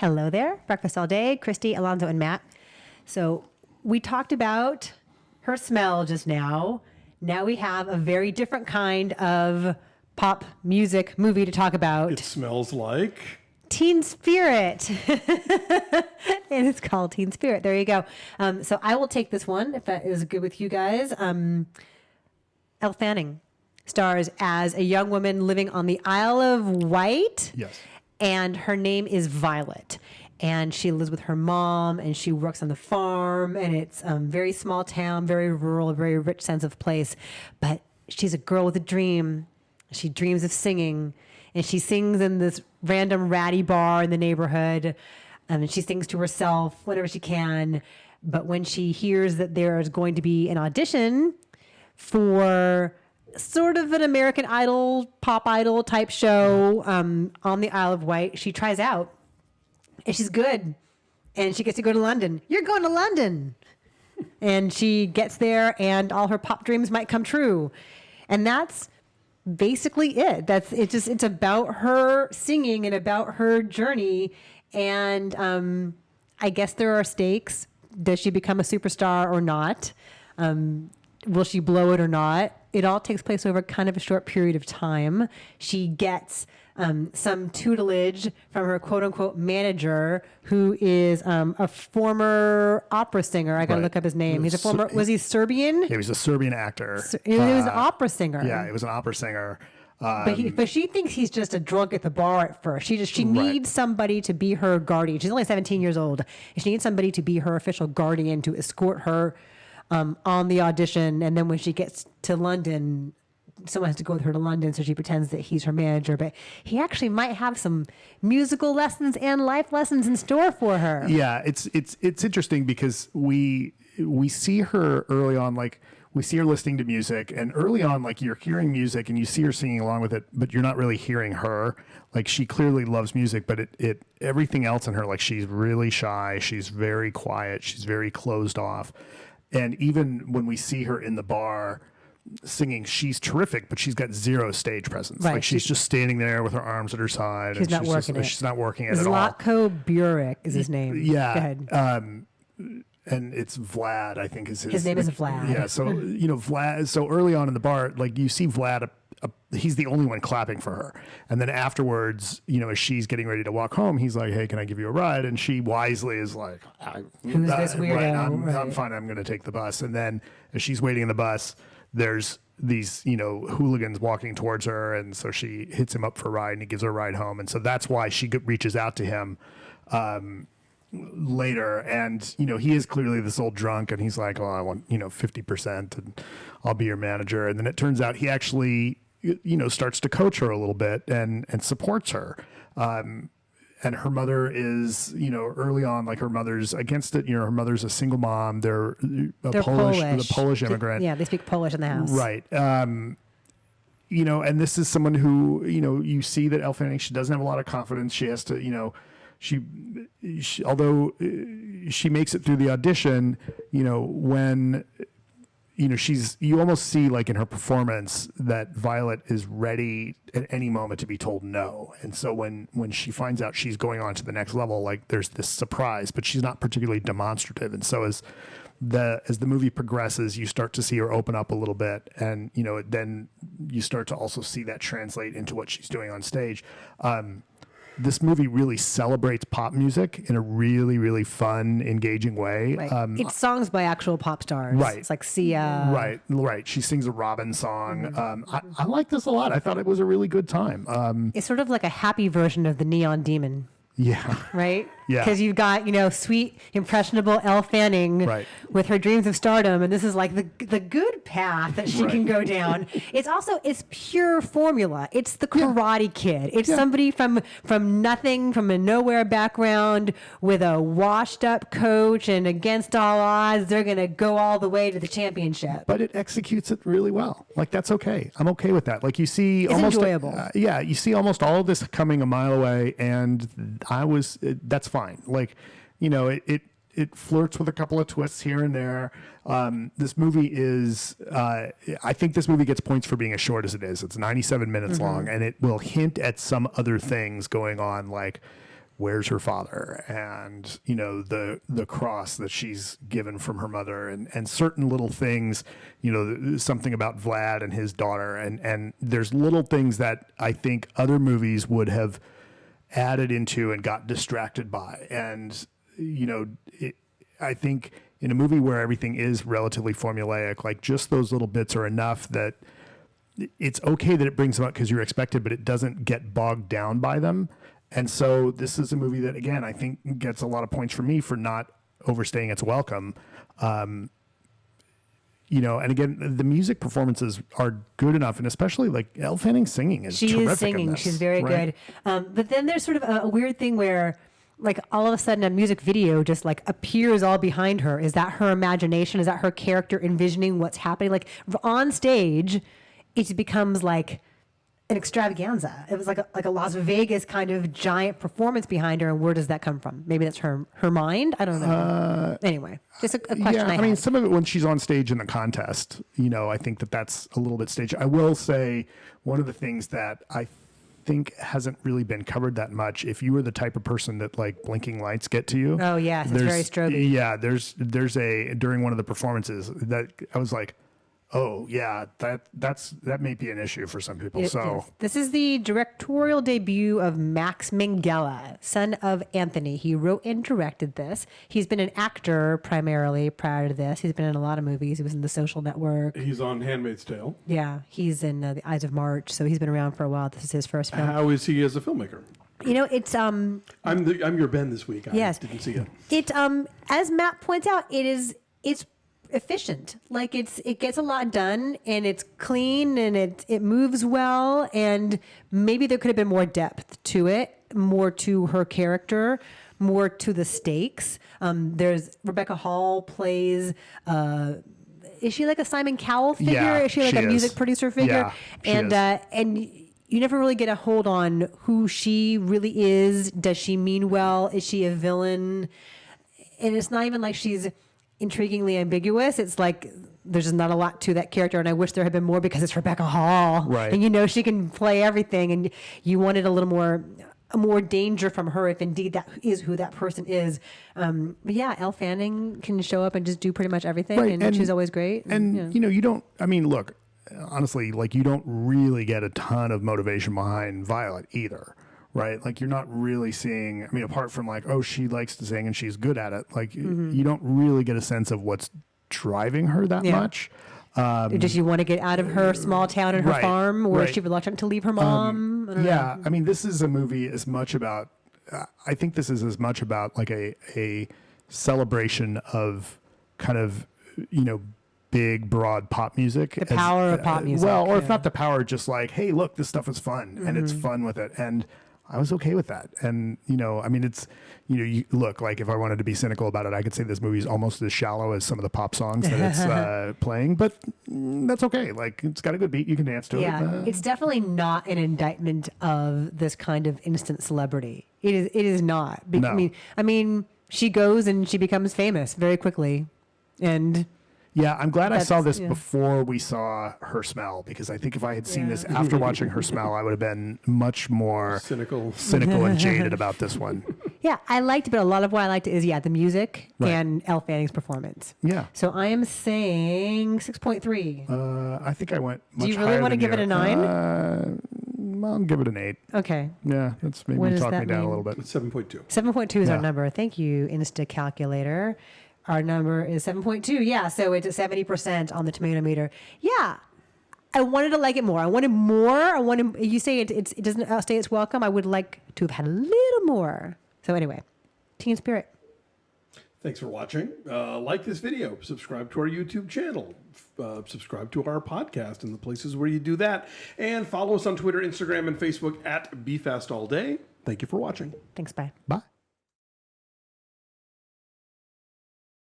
Hello there. Breakfast all day. Christy, Alonso, and Matt. So we talked about her smell just now. Now we have a very different kind of pop music movie to talk about. It smells like Teen Spirit. And it's called Teen Spirit. There you go. So I will take this one if that is good with you guys. Elle Fanning stars as a young woman living on the Isle of Wight. yes. And her name is Violet. And she lives with her mom and she works on the farm. And it's very small town, very rural, a very rich sense of place. But she's a girl with a dream. She dreams of singing. And she sings in this random ratty bar in the neighborhood. And she sings to herself whenever she can. But when she hears that there's going to be an audition for sort of an American Idol, pop idol type show on the Isle of Wight, she tries out. And she's good. And she gets to go to London. You're going to London. And she gets there and all her pop dreams might come true. And that's basically it. It's about her singing and about her journey. And I guess there are stakes. Does she become a superstar or not? Will she blow it or not? It all takes place over kind of a short period of time. She gets some tutelage from her quote-unquote manager, who is a former opera singer. I got to look up his name. He's a former, was he Serbian? He was a Serbian actor. He was an opera singer. Yeah, he was an opera singer. But she thinks he's just a drunk at the bar at first. She needs somebody to be her guardian. She's only 17 years old. And she needs somebody to be her official guardian to escort her on the audition. And then when she gets to London, someone has to go with her to London, so she pretends that he's her manager. But he actually might have some musical lessons and life lessons in store for her. Yeah, it's interesting because we see her early on, like we see her listening to music, and early on, like you're hearing music and you see her singing along with it, but you're not really hearing her. Like she clearly loves music, but it everything else in her, like she's really shy, she's very quiet, she's very closed off. And even when we see her in the bar singing, she's terrific, but she's got zero stage presence. Right. Like she's just standing there with her arms at her side. She's not working it. She's not working it at all. Zlatco Buric is his name. Yeah. Go ahead. And it's Vlad, I think is his name is Vlad. Yeah. So, Vlad, so early on in the bar, like you see Vlad, he's the only one clapping for her. And then afterwards, as she's getting ready to walk home, he's like, hey, can I give you a ride? And she wisely is like, who's this weirdo? Right, I'm fine. I'm going to take the bus. And then as she's waiting in the bus, there's these, hooligans walking towards her. And so she hits him up for a ride and he gives her a ride home. And so that's why she reaches out to him later. And, he is clearly this old drunk and he's like, oh, I want, 50% and I'll be your manager. And then it turns out he actually, starts to coach her a little bit and supports her. And her mother is, early on, like her mother's against it. Her mother's a single mom. They're Polish immigrant. Yeah, they speak Polish in the house. Right. And this is someone who, you see that Elle Fanning, she doesn't have a lot of confidence. She has to, she although she makes it through the audition, when you almost see like in her performance that Violet is ready at any moment to be told no. And so when she finds out she's going on to the next level, like there's this surprise, but she's not particularly demonstrative. And so as the movie progresses, you start to see her open up a little bit. And, then you start to also see that translate into what she's doing on stage. This movie really celebrates pop music in a really, really fun, engaging way. Right. It's songs by actual pop stars. Right. It's like Sia. Right. She sings a Robin song. I like this a lot. I thought it was a really good time. It's sort of like a happy version of the Neon Demon. Yeah. Right? Yeah. Because you've got, sweet, impressionable Elle Fanning with her dreams of stardom. And this is like the good path that she can go down. It's pure formula. It's the Karate Kid. It's somebody from nothing, from a nowhere background with a washed up coach, and against all odds, they're going to go all the way to the championship. But it executes it really well. Like, that's okay. I'm okay with that. Like, you see it's almost enjoyable. You see almost all of this coming a mile away, and that's fine. Like, it flirts with a couple of twists here and there. This movie is, I think this movie gets points for being as short as it is. It's 97 minutes long, and it will hint at some other things going on, like where's her father, and you know the cross that she's given from her mother, and certain little things, you know, something about Vlad and his daughter, and there's little things that I think other movies would have added into and got distracted by, and you know, I think in a movie where everything is relatively formulaic, like just those little bits are enough that it's okay that it brings them up because you're expected, but it doesn't get bogged down by them. And so this is a movie that, again, I think gets a lot of points from me for not overstaying its welcome. You know, and again, the music performances are good enough, and especially like Elle Fanning's singing is terrific. She is singing; in this, she's very good. But then there's sort of a weird thing where, like, all of a sudden, a music video just like appears all behind her. Is that her imagination? Is that her character envisioning what's happening? Like on stage, it becomes like an extravaganza. It was like a Las Vegas kind of giant performance behind her. And where does that come from? Maybe that's her mind. I don't know. Anyway, just a question. Yeah, I mean, some of it when she's on stage in the contest, you know, I think that's a little bit staged. I will say one of the things that I think hasn't really been covered that much. If you were the type of person that like blinking lights get to you. Oh yes, it's very stroby. Yeah, there's during one of the performances that I was like, oh yeah, that may be an issue for some people. This is the directorial debut of Max Minghella, son of Anthony. He wrote and directed this. He's been an actor primarily prior to this. He's been in a lot of movies. He was in The Social Network. He's on Handmaid's Tale. Yeah, he's in The Eyes of March. So he's been around for a while. This is his first film. How is he as a filmmaker? You know, it's I'm your Ben this week. Yes, didn't see it. It as Matt points out, it's efficient. Like it gets a lot done, and it's clean, and it moves well, and maybe there could have been more depth to it, more to her character, more to the stakes. There's Rebecca Hall plays is she like a Simon Cowell figure? Yeah, is she like a music producer figure? Yeah, and you never really get a hold on who she really is. Does she mean well? Is she a villain? And it's not even like she's intriguingly ambiguous. It's like there's just not a lot to that character, and I wish there had been more because it's Rebecca Hall, right? And you know she can play everything, and you wanted a little more danger from her if indeed that is who that person is. But yeah, Elle Fanning can show up and just do pretty much everything, right. and she's always great. And you know, you don't. I mean, look, honestly, like you don't really get a ton of motivation behind Violet either. Right? Like you're not really seeing, I mean, apart from like, oh, she likes to sing and she's good at it. Like you don't really get a sense of what's driving her that much. Does she want to get out of her small town and her farm, or is she reluctant to leave her mom? I don't know. I mean, this is a movie as much about, I think this is as much about like a celebration of kind of, you know, big, broad pop music. The power of pop music. Well, or if not the power, just like, hey, look, this stuff is fun and it's fun with it. And I was okay with that. And, you know, I mean, it's, you know, you look, like if I wanted to be cynical about it, I could say this movie is almost as shallow as some of the pop songs that it's playing, but that's okay. Like it's got a good beat. You can dance to it. Yeah, it's definitely not an indictment of this kind of instant celebrity. It is not. No. I mean, she goes and she becomes famous very quickly. And yeah, I'm glad I saw this before we saw Her Smell, because I think if I had seen this after watching Her Smell, I would have been much more cynical and jaded about this one. Yeah, I liked it, but a lot of why I liked it is, the music and Elle Fanning's performance. Yeah. So I am saying 6.3. I think I went much higher. Do you really want to give it a 9? I'll give it an 8. Okay. Yeah, that's maybe talk me down a little bit. 7.2. 7.2 is our number. Thank you, Insta Calculator. Our number is 7.2. Yeah, so it's at 70% on the tomato meter. Yeah, I wanted to like it more. I wanted more. You say it doesn't outstay its welcome. I would like to have had a little more. So anyway, Teen Spirit. Thanks for watching. Like this video. Subscribe to our YouTube channel. Subscribe to our podcast in the places where you do that. And follow us on Twitter, Instagram, and Facebook at BeFastAllDay. Thank you for watching. Thanks, bye. Bye.